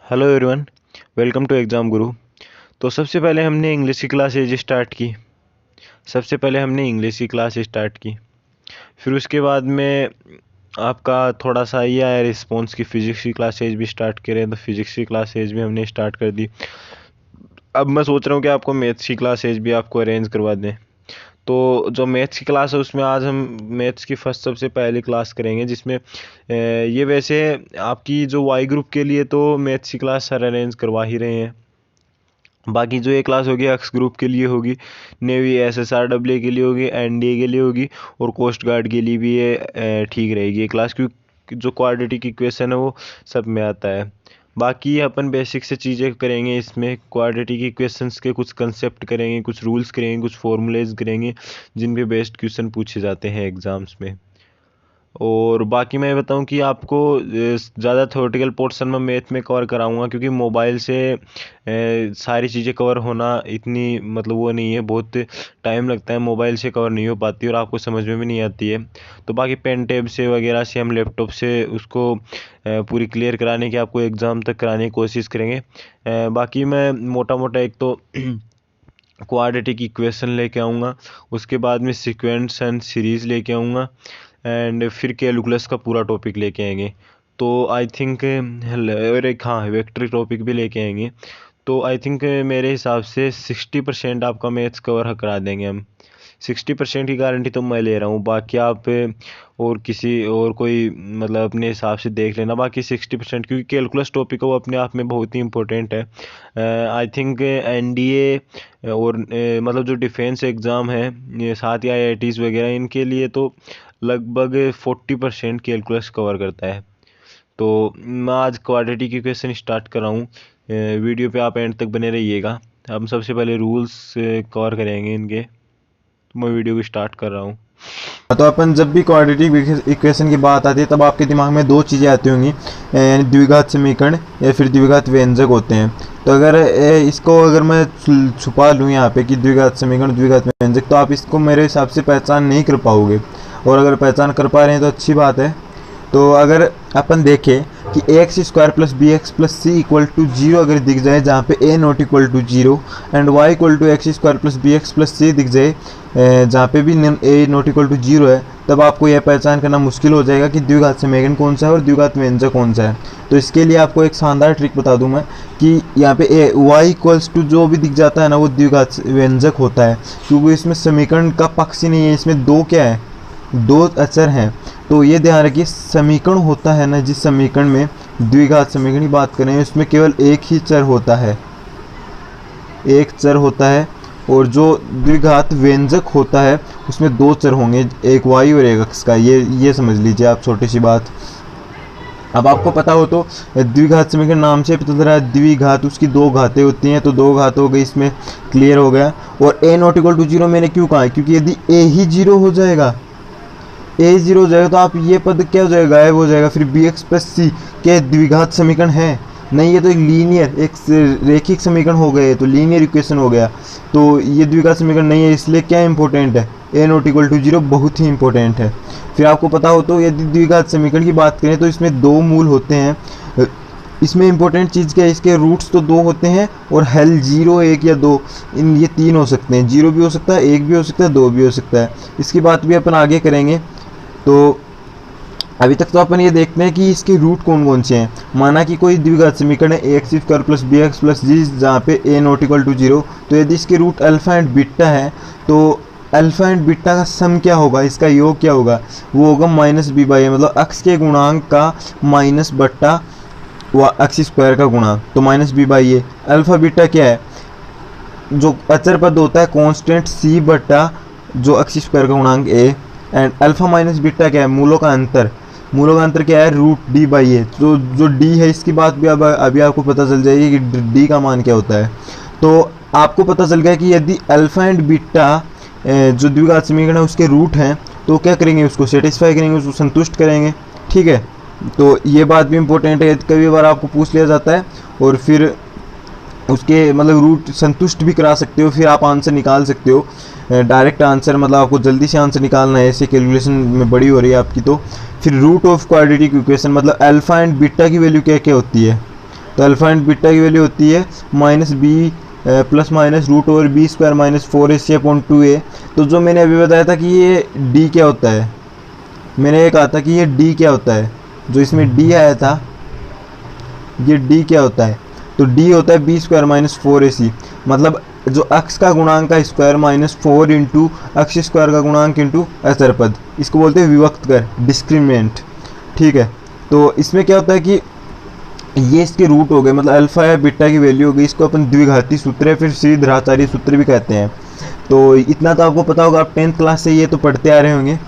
Hello everyone, welcome to exam guru. तो सबसे पहले हमने इंग्लिश की क्लासेज स्टार्ट की। फिर उसके बाद में आपका थोड़ा सा ये आया रिस्पॉन्स की फ़िज़िक्स की क्लासेज भी स्टार्ट करें, तो फिज़िक्स की क्लासेज भी हमने स्टार्ट कर दी। अब मैं सोच रहा हूँ कि आपको मैथ्स की क्लासेज भी आपको अरेंज करवा दें। तो जो मैथ्स की क्लास है उसमें आज हम मैथ्स की फर्स्ट सबसे पहली क्लास करेंगे, जिसमें ये वैसे आपकी जो वाई ग्रुप के लिए तो मैथ्स की क्लास सर अरेंज करवा ही रहे हैं। बाकी जो ये क्लास होगी एक्स ग्रुप के लिए होगी, नेवी SSR AA के लिए होगी, NDA के लिए होगी और कोस्ट गार्ड के लिए भी ये ठीक रहेगी ये क्लास, क्योंकि जो क्वाड्रेटिक इक्वेशन है वो सब में आता है। बाकी अपन बेसिक से चीज़ें करेंगे, इसमें क्वाड्रेटिक इक्वेशंस के कुछ कंसेप्ट करेंगे, कुछ रूल्स करेंगे, कुछ फॉर्मूलेज करेंगे जिन पे बेस्ड क्वेश्चन पूछे जाते हैं एग्ज़ाम्स में। और बाकी मैं बताऊं कि आपको ज़्यादा थ्योरेटिकल पोर्शन में मैथ में कवर कराऊंगा, क्योंकि मोबाइल से सारी चीज़ें कवर होना इतनी मतलब वो नहीं है, बहुत टाइम लगता है, मोबाइल से कवर नहीं हो पाती और आपको समझ में भी नहीं आती है। तो बाकी पेन टैब से वगैरह से हम लैपटॉप से उसको पूरी क्लियर कराने की, आपको एग्ज़ाम तक कराने की कोशिश करेंगे। बाकी मैं मोटा मोटा एक तो क्वाड्रेटिक इक्वेशन लेके आऊँगा, उसके बाद में सीक्वेंस एंड सीरीज़ लेके आऊँगा, एंड फिर कैलकुलस का पूरा टॉपिक लेके आएंगे। तो आई थिंक और एक हाँ वेक्टर टॉपिक भी लेके आएंगे। तो आई थिंक मेरे हिसाब से 60% आपका मैथ्स कवर करा देंगे हम। 60% की गारंटी तो मैं ले रहा हूँ, बाकी आप और किसी और कोई मतलब अपने हिसाब से देख लेना। बाकी 60%, क्योंकि कैलकुलस टॉपिक है वो अपने आप में बहुत ही इंपॉर्टेंट है। आई थिंक NDA और मतलब जो डिफेंस एग्ज़ाम है, ये साथ ही IITs वगैरह, इनके लिए तो लगभग 40% कैलकुलस कवर करता है। तो मैं आज क्वाड्रेटिक इक्वेशन स्टार्ट कर रहा हूँ। वीडियो पे आप एंड तक बने रहिएगा। हम सबसे पहले रूल्स कवर करेंगे इनके, तो मैं वीडियो को स्टार्ट कर रहा हूँ। तो अपन जब भी क्वाड्रेटिक इक्वेशन की बात आती है तब आपके दिमाग में दो चीज़ें आती होंगी, यानी द्विघात समीकरण या फिर द्विघात व्यंजक होते हैं। तो अगर इसको अगर मैं छुपा लूँ यहाँ पे कि द्विघात समीकरण द्विघात व्यंजक, तो आप इसको मेरे हिसाब से पहचान नहीं कर पाओगे, और अगर पहचान कर पा रहे हैं तो अच्छी बात है। तो अगर अपन देखें कि ax² plus bx plus c equal to 0 अगर दिख जाए, जहाँ पे a not equal to 0 and y equal to x² plus bx plus c दिख जाए, जहाँ पे भी a नॉट इक्वल टू 0 है, तब आपको यह पहचान करना मुश्किल हो जाएगा कि द्विघात समीकरण कौन सा है और द्विघात व्यंजक कौन सा है। तो इसके लिए आपको एक शानदार ट्रिक बता दूं मैं कि यहाँ पे y इक्वल्स टू जो भी दिख जाता है ना, वो द्विघात व्यंजक होता है, क्योंकि इसमें समीकरण का पक्ष ही नहीं है, इसमें दो क्या है, दो अचर हैं। तो ये ध्यान रखिए, समीकरण होता है ना, जिस समीकरण में द्विघात समीकरण की बात करें उसमें केवल एक ही चर होता है, एक चर होता है, और जो द्विघात व्यंजक होता है उसमें दो चर होंगे, एक y और एक x का। ये समझ लीजिए आप, छोटी सी बात। अब आपको पता हो तो द्विघात समीकरण नाम से पता चल रहा है, द्विघात उसकी दो घातें होती हैं, तो दो घात हो गई, इसमें क्लियर हो गया। और a नॉट इक्वल टू 0 मैंने क्यों कहा है, क्योंकि यदि a ही 0 हो जाएगा, a 0 हो जाएगा तो आप ये पद क्या हो जाएगा, गायब हो जाएगा। फिर bx प्लस c के द्विघात समीकरण है नहीं, ये तो एक लीनियर, एक रेखिक समीकरण हो गए, तो लीनियर इक्वेशन हो गया। तो ये द्विघात समीकरण नहीं है, इसलिए क्या इंपॉर्टेंट है, a नॉट इक्वल टू 0 बहुत ही इंपॉर्टेंट है। फिर आपको पता हो तो यदि द्विघात समीकरण की बात करें तो इसमें दो मूल होते हैं। इसमें इंपॉर्टेंट चीज़ क्या है, इसके रूट्स तो दो होते हैं, और हल 0 1 या 2, इन ये तीन हो सकते हैं, 0 भी हो सकता है, 1 भी हो सकता है, 2 भी हो सकता है। इसकी बात भी अपन आगे करेंगे। तो अभी तक तो अपन ये देखते हैं कि इसके रूट कौन कौन से हैं। माना कि कोई द्विघात समीकरण है ax² plus bx plus g, जहाँ पे a नॉट इक्वल टू 0, तो यदि इसके रूट अल्फा एंड बीटा है, तो अल्फा एंड बीटा का सम क्या होगा, इसका योग क्या होगा, वो होगा -b/a, मतलब अक्ष के गुणांक का माइनस बट्टा अक्ष स्क्वायर का गुणा, तो -b/a। अल्फा बीटा क्या है, जो अचर पद होता है कांस्टेंट c बट्टा जो अक्ष स्क्वायर का गुणांक a, and alpha minus beta क्या है, मूलों का अंतर। मूलों का अंतर क्या है, √d/a। तो जो d है इसकी बात भी अब अभी आपको पता चल जाएगी कि d का मान क्या होता है। तो आपको पता चल गया कि यदि अल्फा एंड बीटा जो द्विघात समीकरण है उसके रूट हैं, तो क्या करेंगे, उसको सेटिस्फाई करेंगे, उसको संतुष्ट करेंगे। ठीक है, तो ये बात भी इंपॉर्टेंट है, कभी बार आपको पूछ लिया जाता है, और फिर उसके मतलब रूट संतुष्ट भी करा सकते हो, फिर आप आंसर निकाल सकते हो, डायरेक्ट आंसर, मतलब आपको जल्दी से आंसर निकालना है, ऐसे कैलकुलेशन में बड़ी हो रही है आपकी। तो फिर रूट ऑफ क्वाड्रेटिक इक्वेशन, मतलब अल्फा एंड बीटा की वैल्यू क्या क्या होती है, तो अल्फ़ा एंड बीटा की वैल्यू होती है minus b plus minus root over b square minus 4ac upon 2a। तो जो मैंने अभी बताया था कि ये d क्या होता है, मैंने ये कहा था कि ये d क्या होता है, जो इसमें d आया था ये d क्या होता है, तो d होता है बी स्क्वायर माइनस 4ac, मतलब जो अक्ष का गुणांक का स्क्वायर माइनस 4 इंटू अक्ष स्क्वायर का गुणांक इंटू असर पद, इसको बोलते हैं विभक्त कर, डिस्क्रिमिनेंट। ठीक है, तो इसमें क्या होता है कि ये इसके रूट हो गए, मतलब अल्फा या बीटा की वैल्यू हो गई, इसको अपन द्विघाती सूत्र या फिर श्रीधराचार्य सूत्र भी कहते हैं। तो इतना तो आपको पता होगा, आप 10th क्लास से ये तो पढ़ते आ रहे होंगे।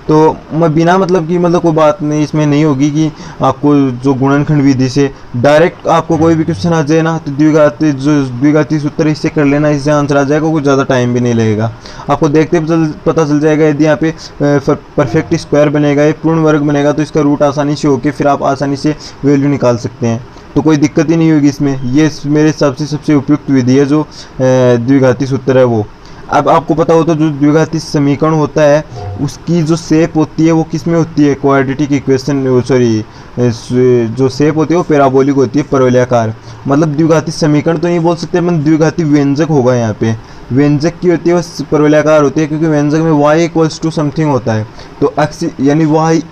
तो मैं बिना मतलब कि मतलब कोई बात नहीं इसमें नहीं होगी कि आपको जो गुणनखंड विधि से डायरेक्ट आपको कोई भी क्वेश्चन आ जाए ना, तो द्विघाती सूत्र इससे कर लेना, इससे आंसर आ जाएगा, कुछ ज़्यादा टाइम भी नहीं लगेगा। आपको देखते पता चल जाएगा, यदि यहाँ पे परफेक्ट स्क्वायर बनेगा, ये पूर्ण वर्ग बनेगा, तो इसका रूट आसानी से होके फिर आप आसानी से वैल्यू निकाल सकते हैं, तो कोई दिक्कत ही नहीं होगी इसमें। ये मेरे हिसाब से सबसे उपयुक्त विधि है जो द्विघाती सूत्र है वो। अब आपको पता हो तो जो द्विघाती समीकरण होता है उसकी जो शेप होती है वो किस में होती है, क्वाड्रेटिक इक्वेशन, सॉरी जो शेप होती है वो पैराबोलिक होती है, परवलयाकार। मतलब द्विघाती समीकरण तो नहीं बोल सकते अपन, द्विघाती व्यंजक होगा यहाँ पे। व्यंजक की होती है वो परवलयाकार होती है, क्योंकि व्यंजक में y इक्वल्स टू समथिंग होता है, तो अक्ष यानी y,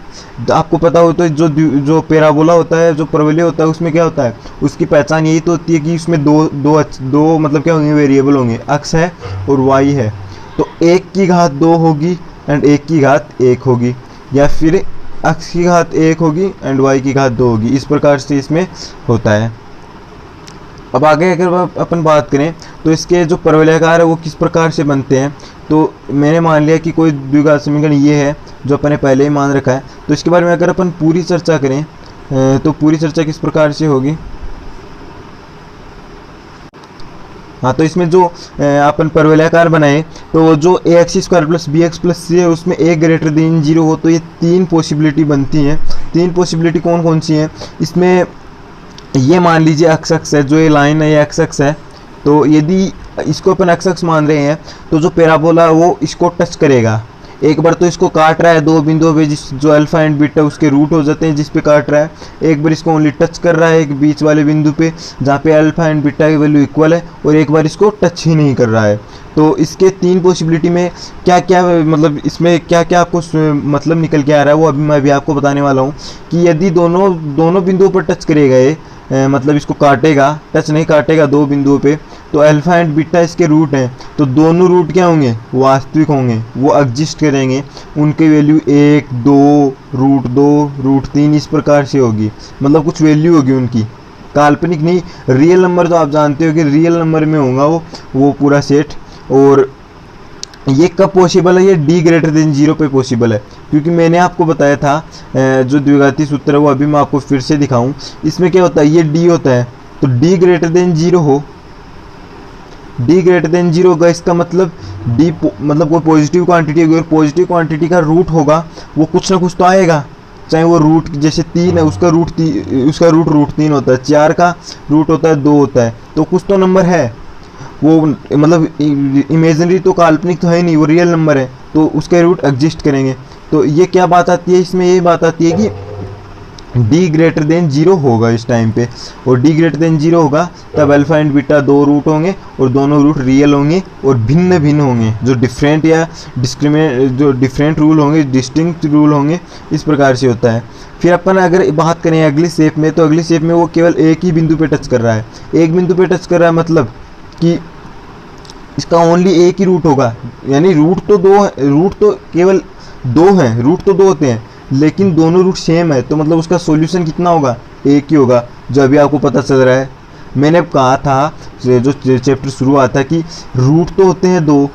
आपको पता हो तो जो पैराबोला होता है, जो परवलय होता है, उसमें क्या होता है, उसकी पहचान यही तो होती है कि उसमें दो मतलब क्या होंगे, वेरिएबल होंगे, अक्ष है और y है। तो 1 की घात 2 होगी एंड 1 की घात 1 होगी, या फिर अक्ष की घात 1 होगी एंड y की घात 2 होगी, इस प्रकार से इसमें होता है। अब आगे अगर अपन बात करें तो इसके जो परवलयाकार है वो किस प्रकार से बनते हैं, तो मैंने मान लिया कि कोई द्विघात समीकरण ये है जो अपन ने पहले ही मान रखा है। तो इसके बारे में अगर अपन पूरी चर्चा करें तो पूरी चर्चा किस प्रकार से होगी। हाँ, तो इसमें जो अपन परवलयाकार बनाए तो जो ax square plus B x plus C है उसमें a ग्रेटर देन 0 हो, तो ये 3 पॉसिबिलिटी बनती हैं। 3 पॉसिबिलिटी कौन कौन सी हैं, इसमें ये मान लीजिए एक्स अक्ष है, जो ये लाइन है ये एक्स अक्ष है, तो यदि इसको अपन एक्स अक्ष मान रहे हैं तो जो पैराबोला वो इसको टच करेगा, एक बार तो इसको काट रहा है 2 बिंदुओं पे, जो अल्फा एंड बीटा उसके रूट हो जाते हैं जिस पे काट रहा है, एक बार इसको ओनली टच कर रहा है एक बीच वाले बिंदु पे जहाँ पे अल्फा एंड बीटा की वैल्यू इक्वल है, और एक बार इसको टच ही नहीं कर रहा है। तो इसके 3 पॉसिबिलिटी में क्या क्या मतलब इसमें क्या क्या आपको मतलब निकल के आ रहा है वो अभी मैं भी आपको बताने वाला हूँ कि यदि दोनों बिंदुओं पर टच करेगा ये मतलब इसको काटेगा, टच नहीं काटेगा 2 बिंदुओं पे, तो अल्फा एंड बीटा इसके रूट हैं, तो दोनों रूट क्या होंगे, वास्तविक होंगे, वो एग्जिस्ट करेंगे, उनकी वैल्यू 1 2 रूट 2 रूट 3 इस प्रकार से होगी, मतलब कुछ वैल्यू होगी उनकी, काल्पनिक नहीं, रियल नंबर तो आप जानते हो कि रियल नंबर में होगा वो पूरा सेट। और ये कब पॉसिबल है, ये d ग्रेटर देन 0 पे पॉसिबल है, क्योंकि मैंने आपको बताया था जो द्विघाती सूत्र है वो अभी मैं आपको फिर से दिखाऊं। इसमें क्या होता है, ये d होता है, तो d ग्रेटर देन 0 हो, d ग्रेटर देन 0 होगा, इसका मतलब d मतलब कोई पॉजिटिव क्वांटिटी होगी, और पॉजिटिव क्वांटिटी का रूट होगा वो कुछ ना कुछ तो आएगा, चाहे वो रूट जैसे 3 है उसका रूट रूट 3 होता है, 4 का रूट होता है 2 होता है, तो कुछ तो नंबर है वो, मतलब इमेजिनरी तो काल्पनिक तो है नहीं, वो रियल नंबर है, तो उसके रूट एग्जिस्ट करेंगे। तो ये क्या बात आती है इसमें, ये बात आती है कि d ग्रेटर देन 0 होगा इस टाइम पे, और d ग्रेटर देन 0 होगा तब अल्फा एंड बीटा 2 रूट होंगे और दोनों रूट रियल होंगे और भिन्न भिन्न होंगे, जो डिफरेंट या जो डिफरेंट रूल होंगे, डिस्टिंक्ट रूल होंगे, इस प्रकार से होता है। फिर अपन अगर बात करें अगली स्टेप में, तो अगली स्टेप में वो केवल एक ही बिंदु पे टच कर रहा है, एक बिंदु पे टच कर रहा है, मतलब कि इसका ओनली एक ही रूट होगा, यानी रूट तो केवल 2 हैं, रूट तो 2 होते हैं लेकिन दोनों रूट सेम है, तो मतलब उसका सॉल्यूशन कितना होगा, एक ही होगा, जो अभी आपको पता चल रहा है। मैंने कहा था जो चैप्टर शुरू हुआ था कि रूट तो होते हैं 2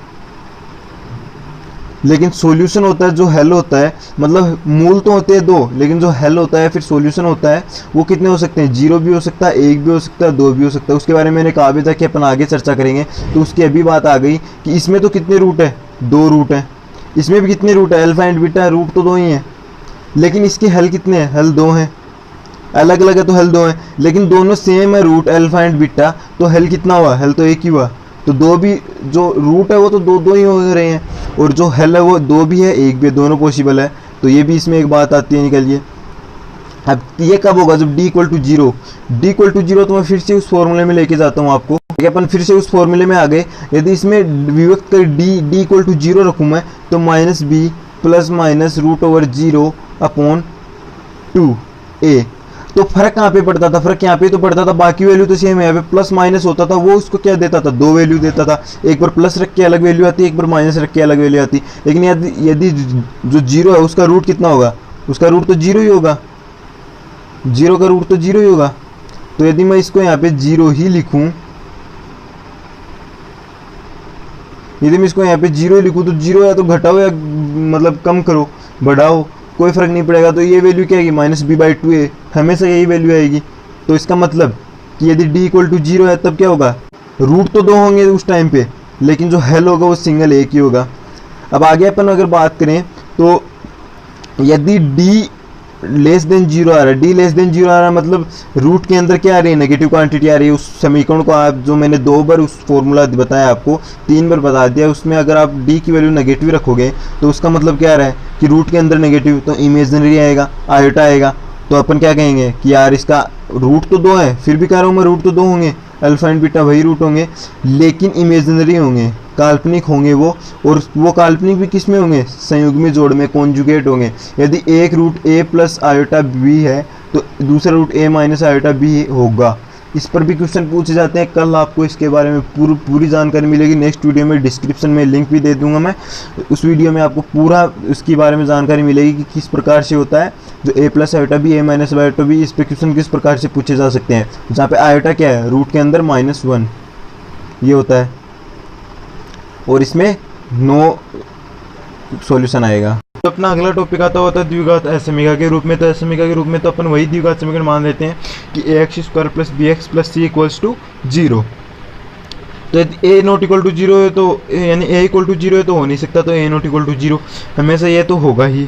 लेकिन सॉल्यूशन होता है, जो हेल होता है, मतलब मूल तो होते हैं 2 लेकिन जो हेल होता है फिर सॉल्यूशन होता है वो कितने हो सकते हैं, 0 भी हो सकता है, 1 भी हो सकता है, 2 भी हो सकता है। उसके बारे में मैंने कहा भी था कि अपन आगे चर्चा करेंगे, तो उसकी अभी बात आ गई कि इसमें तो कितने रूट है, 2 रूट है, इसमें भी कितने रूट है, अल्फा एंड बीटा, रूट तो 2 ही हैं, लेकिन इसके हेल कितने हैं, हेल 2 हैं, अलग अलग है तो हेल 2 हैं, लेकिन दोनों सेम है रूट अल्फा एंड बीटा, तो हेल कितना हुआ, हेल तो 1 ही हुआ, तो 2 भी जो रूट है वो तो 2 ही हो रहे हैं, और जो हेल है वो 2 भी है 1 भी है, दोनों पॉसिबल है, तो ये भी इसमें एक बात आती है निकलिए। अब ये कब होगा, जब d equal to zero. D equal to zero तो मैं फिर से उस फॉर्मूले में लेके जाता हूँ आपको। अपन फिर से उस फॉर्मूले में आ गए। यदि इसमें विभक्त कर डी इक्वल टू जीरो रखूँ मैं, तो minus b plus minus root over zero upon 2a। तो फर्क कहाँ पे पड़ता था, फर्क यहाँ पे तो पड़ता था, बाकी वैल्यू तो सेम है। यहाँ पे प्लस माइनस होता था, वो उसको क्या देता था, दो वैल्यू देता था। एक बार प्लस रख के अलग वैल्यू आती, एक बार माइनस रख के अलग वैल्यू आती। लेकिन यदि जो जीरो है उसका रूट कितना होगा, उसका रूट तो जीरो ही होगा, जीरो का रूट तो जीरो ही होगा। तो यदि मैं इसको यहाँ पे जीरो ही लिखूं, यदि मैं इसको यहाँ पे जीरो ही लिखूं, तो जीरो या तो घटाओ या मतलब कम करो, बढ़ाओ, कोई फर्क नहीं पड़ेगा। तो ये वैल्यू क्या आएगी, माइनस बी बाई टू ए, हमेशा यही वैल्यू आएगी। तो इसका मतलब कि यदि डी इक्वल टू जीरो है तब क्या होगा, रूट तो दो होंगे उस टाइम पे, लेकिन जो हेल होगा वो सिंगल एक ही होगा। अब आगे अपन अगर बात करें तो यदि डी लेस देन जीरो आ रहा है, डी लेस देन जीरो आ रहा है मतलब रूट के अंदर क्या आ रही है, नेगेटिव क्वांटिटी आ रही है। उस समीकरण को आप जो मैंने 2 बार उस फॉर्मूला बताया आपको, 3 बार बता दिया, उसमें अगर आप डी की वैल्यू नेगेटिव रखोगे तो उसका मतलब क्या आ रहा है कि रूट के अंदर नेगेटिव, तो इमेजिनरी आएगा, आयोटा आएगा। तो अपन क्या कहेंगे कि यार इसका रूट तो 2 है, फिर भी कह रहा हूँ मैं रूट तो 2 होंगे, अल्फा एंड बीटा वही रूट होंगे, लेकिन इमेजिनरी होंगे, काल्पनिक होंगे वो। और वो काल्पनिक भी किस में होंगे, संयुग्मी जोड़ में, कॉन्जुगेट होंगे। यदि एक root a plus iota b है तो दूसरा root a minus iota b होगा। इस पर भी क्वेश्चन पूछे जाते हैं। कल आपको इसके बारे में पूरी जानकारी मिलेगी। नेक्स्ट वीडियो में डिस्क्रिप्शन में लिंक भी दे दूंगा मैं, उस वीडियो में आपको पूरा उसके बारे में जानकारी मिलेगी कि किस प्रकार से होता है जो a plus iota b, a minus iota b, इस पर क्वेश्चन किस प्रकार से पूछे जा सकते हैं। जहाँ पे आयोटा क्या है, रूट के अंदर -1 ये होता है, और इसमें नो सॉल्यूशन आएगा। तो अपना अगला टॉपिक आता होता है द्विघात असमीका के रूप में। तो असमीका के रूप में तो अपन वही द्विघात समीकरण मान लेते हैं कि ax square plus B x plus C equals to zero. तो यदि a not equal to zero है तो यानी a इक्वल टू जीरो है तो हो नहीं सकता, तो a not equal to zero हमेशा ये तो होगा ही।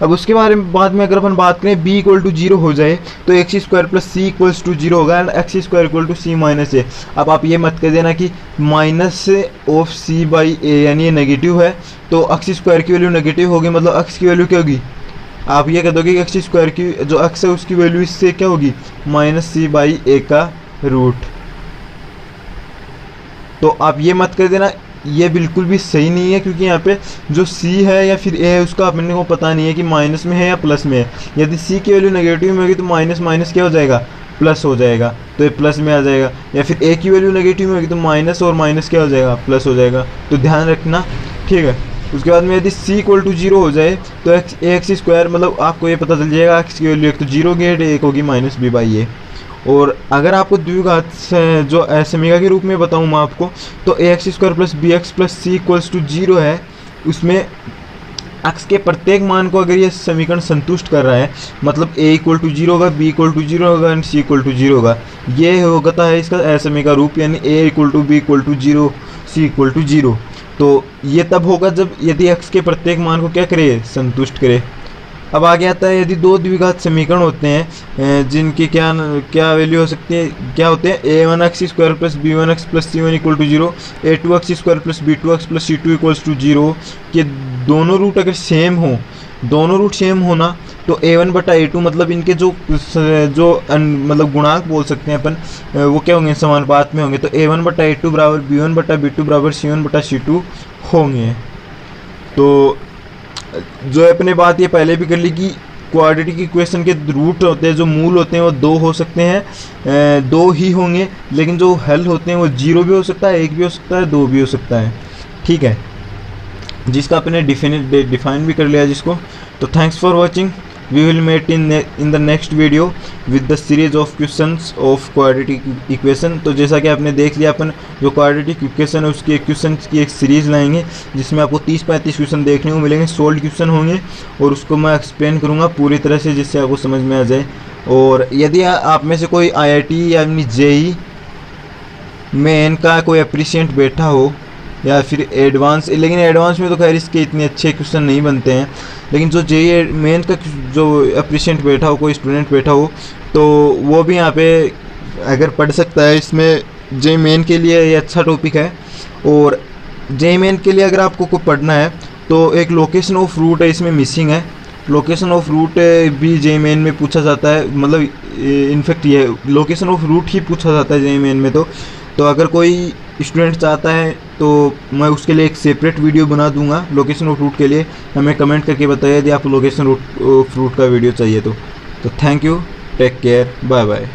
अब उसके बारे में बाद में अगर अपन बात करें b इक्वल टू जीरो हो जाए तो X square plus C equals to zero होगा, and X square equal to C minus A. अब आप ये मत कर देना कि minus of C by A, यानी ये नेगेटिव है तो एक्स स्क्वायर की वैल्यू नेगेटिव होगी, मतलब एक्स की वैल्यू क्या होगी, आप ये कह दोगे कि एक्स स्क्वायर की जो एक्स है उसकी वैल्यू इससे क्या होगी, माइनस सी बाई ए का रूट। तो आप ये मत कर देना, ये बिल्कुल भी सही नहीं है, क्योंकि यहाँ पे जो c है या फिर a है उसका अपने को पता नहीं है कि माइनस में है या प्लस में है। यदि c की वैल्यू नेगेटिव में होगी तो माइनस माइनस क्या हो जाएगा, प्लस हो जाएगा, तो ये प्लस में आ जाएगा। या फिर a की वैल्यू नेगेटिव में होगी तो माइनस और माइनस क्या हो जाएगा, प्लस हो जाएगा। तो ध्यान रखना, ठीक है। उसके बाद में यदि c इक्वल टू जीरो हो जाए तो एक्स स्क्वायर, मतलब आपको ये पता चल जाएगा एक्स की वैल्यू एक तो जीरो की है, एक होगी माइनस बी बाई ए। और अगर आपको द्विघात जो असमीका के रूप में बताऊँ मैं आपको, तो A X square plus B x plus C equals to zero है, उसमें एक्स के प्रत्येक मान को अगर ये समीकरण संतुष्ट कर रहा है, मतलब a इक्वल टू जीरो होगा, b इक्वल टू जीरो होगा and c equal to zero होगा। ये होता है इसका असमीका रूप, यानी a equal to b equal to zero, c equal to zero. तो ये तब होगा जब यदि x के प्रत्येक मान को क्या करे, संतुष्ट करे। अब आगे आता है यदि दो द्विघात समीकरण होते हैं जिनकी क्या वैल्यू हो सकती है, क्या होते हैं, a1x square plus b1x plus c1 equal to zero, a2x square plus b2x plus c2 equals to zero, कि दोनों रूट अगर सेम हो, दोनों रूट सेम होना तो a1 बटा a2, मतलब इनके जो मतलब गुणांक बोल सकते हैं अपन, वो क्या होंगे, समानुपात में होंगे। तो a1 बटा a2 बराबर b1 बटा b2 बराबर c1 बटा c2 होंगे। तो जो अपने बात ये पहले भी कर ली कि क्वाड्रेटिक इक्वेशन के रूट होते हैं, जो मूल होते हैं वो दो हो सकते हैं, दो ही होंगे, लेकिन जो हल होते हैं वो जीरो भी हो सकता है, एक भी हो सकता है, दो भी हो सकता है, ठीक है, जिसका अपने डिफाइन भी कर लिया जिसको। तो thanks for watching, we will met in the next video with the series of questions of quadratic equation. तो जैसा कि आपने देख लिया, अपन जो क्वाड्रेटिक इक्वेशन है उसकी क्वेश्चन की एक सीरीज़ लाएंगे जिसमें आपको 30-35 क्वेश्चन देखने को मिलेंगे, सोल्ड क्वेश्चन होंगे, और उसको मैं एक्सप्लेन करूँगा पूरी तरह से जिससे आपको समझ में आ जाए। और यदि आप में से कोई IIT या जेई मेन का कोई अप्रिशिएंट बैठा हो या फिर एडवांस, लेकिन एडवांस में तो खैर इसके इतने अच्छे क्वेश्चन नहीं बनते हैं, लेकिन जो जेई मेन का जो अप्रिशिएंट बैठा हो, कोई स्टूडेंट बैठा हो, तो वो भी यहाँ पे अगर पढ़ सकता है। इसमें जेई मेन के लिए ये अच्छा टॉपिक है। और जेई मेन के लिए अगर आपको कुछ पढ़ना है तो एक लोकेशन ऑफ रूट है इसमें मिसिंग है, लोकेशन ऑफ रूट भी जेईई मेन में पूछा जाता है, मतलब इनफैक्ट ये लोकेशन ऑफ रूट ही पूछा जाता है जेईई मेन में। तो अगर कोई स्टूडेंट चाहता है तो मैं उसके लिए एक सेपरेट वीडियो बना दूंगा लोकेशन ऑफ रूट के लिए। हमें कमेंट करके बताइए यदि आपको लोकेशन ऑफ रूट का वीडियो चाहिए तो thank you, take care, bye bye.